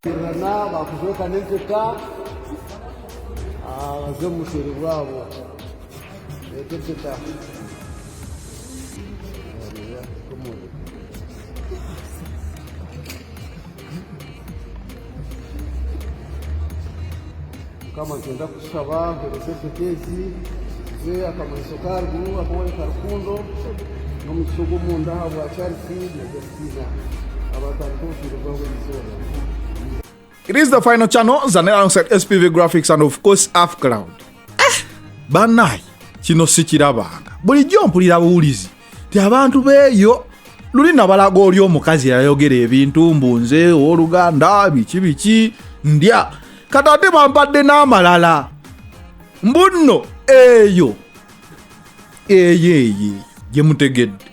Na bakuzoka n'empeta baze mu musiri gwabwe empeta kama tenda kusaba ngereze petezi ze akamweso kargu akamwe karukundo no musugu munda habo acharisi n'gestina abatantushire bwo bizora. It is the final channel, Zanel alongside SPV Graphics and of course Afcloud. Banai, kino sikirabanga. Bulijjo mpulira buwulizi. Ti abantu beeyo luli nabalaga oli omukazi yayogera ebintu mbunze oluganda biki ndya. Kati ate bampadde n'amalala. Mbunno eyo gye mutegedde.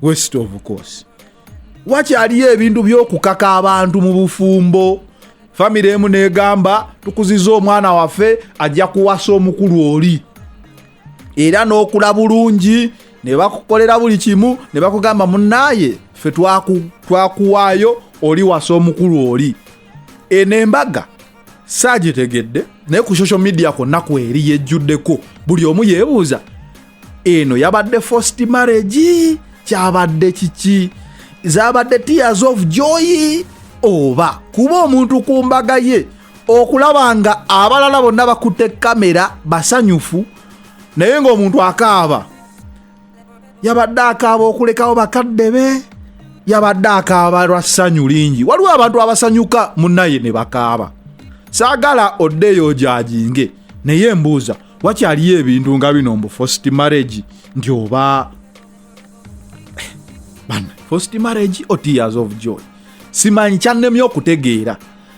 West of course. Wakyaliyo ebintu by'okukaka abantu mu bufumbo. Family emu negamba tukuziza omwana waffe ajja kuwasa omukulu oli. Era n'okula bulungi ne bakukolera buli kimu ne bakugamba munnaye ffe twakuwaayo oli wasa omukulu oli. Eno embaga saagitegedde naye ku social media konna kweri yejjuddeko buli omu yeebuuza eno yabadde forced marriage kyabadde kiki? Zabadde tears of joy oba kuba omuntu ku mbaga ye okulaba nga abalala bonna bakutte kamera basanyufu naye ng'omuntu akaaba. Yabadde akaaba okulekawo bakadde be, yabadde akaaba lwa ssanyu lingi. Waliwo abantu abasanyuka munnaye ne bakaaba. Saagala oddeyo ojajinge naye mbuuza wakyaliyo ebintu nga bino mbu forced marriage nti oba forced marriage or tears of joy. Simanyi kyannemye okutegeera.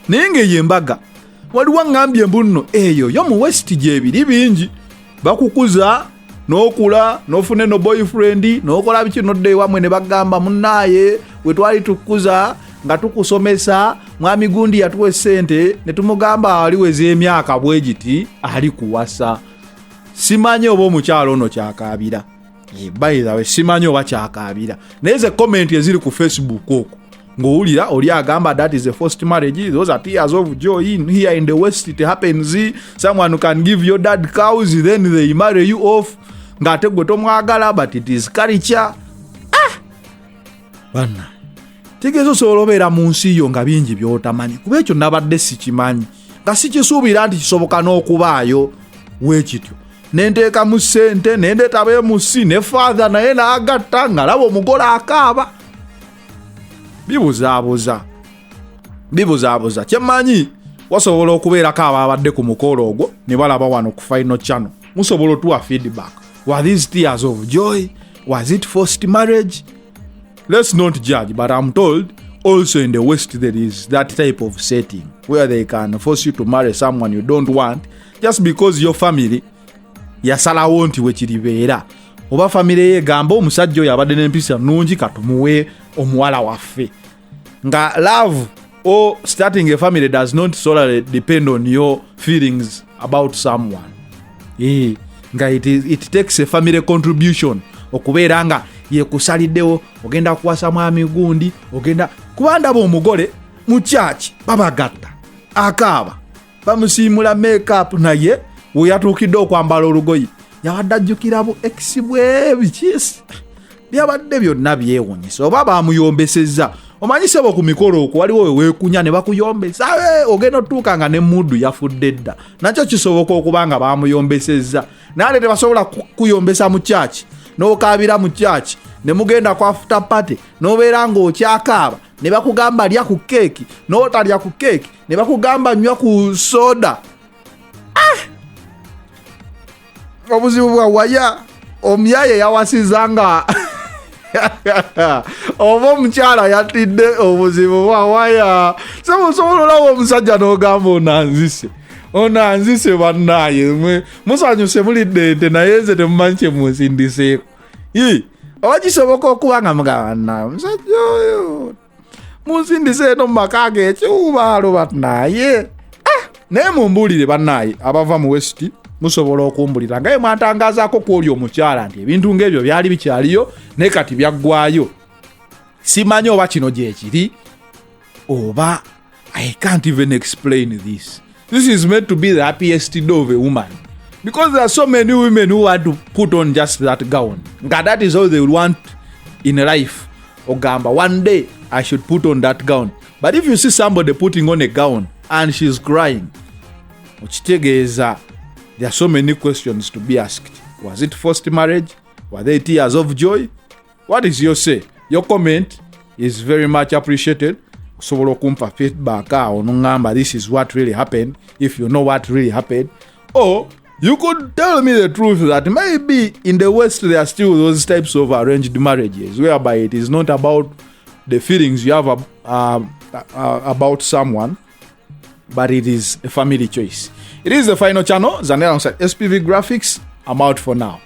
Naye ng'eyo embaga waliwo ngambye mbunno eyo yo mu West gyebiri bingi. Bakukuza n'okula n'ofune no boyfriend n'okola biki nodde wamwe ne bagamba munnaye we twali tukuza nga tukusomesa mwami gundi yatuwe ssente ne tumugamba aliweza emyaka bwe giti ali kuwasa. Simanyi oba omukyalo ono kyakaabira. By the way, simanyi oba kyakaabira. Naye ze comment eziri ku Facebook okwo ng'owulira oli agamba that is a forced marriage, those are tears of joy. Here in the West it happens, someone can give your dad cows then they marry you off ng'ate gwe tomwagala but it is culture. Bana tegezo osobola obeera mu nsi yo nga bingi by'otamanyi kuba ekyo nabadde sikimanyi nga sikisuubira nti kisoboka n'okubaayo weekityo. Nenteeka mu ssente nendeeta beemusi ne father naye n'agatta nga laba omugole akaaba. Bibuzaabuza kyemmanyi wasobola okubeerako ababadde ku mukolo ogwo ne balaba wano ku final channel. Musobola otuwa feedback. Were these tears of joy? Was it forced marriage? Let's not judge, but I'm told also in the West there is that type of setting where they can force you to marry someone you don't want just because your family yasalawo nti wekiribeera. Oba family ye gamba omusajja oyo abadde n'empisa nnungi katumuwe omuwala waffe. Nga love or starting a family does not solely depend on your feelings about someone. Nga it takes a family contribution okubeera nga yekusaliddewo ogenda kuwasa mwami gundi ogenda kubandaba omugole mu church babagatta akaaba bamusiimula makeup naye weyatuukidde okwambala olugoyi yabadde ajjukira bu ex bwe bikisi byabadde byonna byewunyisa oba bamuyombesezza. Omanyise bo ku mikolo okwo waliwo weekunya ne bakuyombesa ogenda otuuka nga ne muddu yafudde dda. Nakyo kisoboka okuba nga bamuyombesezza naye tebasobola kuyombesa mu church n'okaabira mu church ne mugenda ku after party n'obeera ng'okyakaaba ne bakugamba lya ku keeki n'otalya ku keeki ne bakugamba nywa ku soda. Obuzibu bwa waya omyaye yawasiza nga oba omukyala yatidde obuzibu bwa waya. Semusobola olaba omusajja n'ogamba onanzise bannaye musanyuse mulidde ente naye nze temumanyi kye munsindiseeko. Oba kisoboka okuba nga mugamba bannaye omusajja oyo munsindise eno mu maka ge ekyubaalo bannaye. Naye mumbuulire bannaye abava mu West musobola okumbulira nga mwatangazaako ku oli omukyala nti ebintu ng'ebyo byali bikyaliyo naye kati byaggwayo. Simanyi oba kino gye kiri oba I can't even explain this. This is meant to be the happiest day of a woman. Because there are so many women who want to put on just that gown. That is all they want in life. Ogamba, one day I should put on that gown. But if you see somebody putting on a gown and she's crying, there are so many questions to be asked. Was it forced marriage? Were they tears of joy? What is your say? Your comment is very much appreciated. Sobola okumpa feedback onungamba this is what really happened, if you know what really happened. Or you could tell me the truth that maybe in the West there are still those types of arranged marriages whereby it is not about the feelings you have about someone, but it is a family choice. It is the final channel, Zanel alongside SPV Graphics. I'm out for now.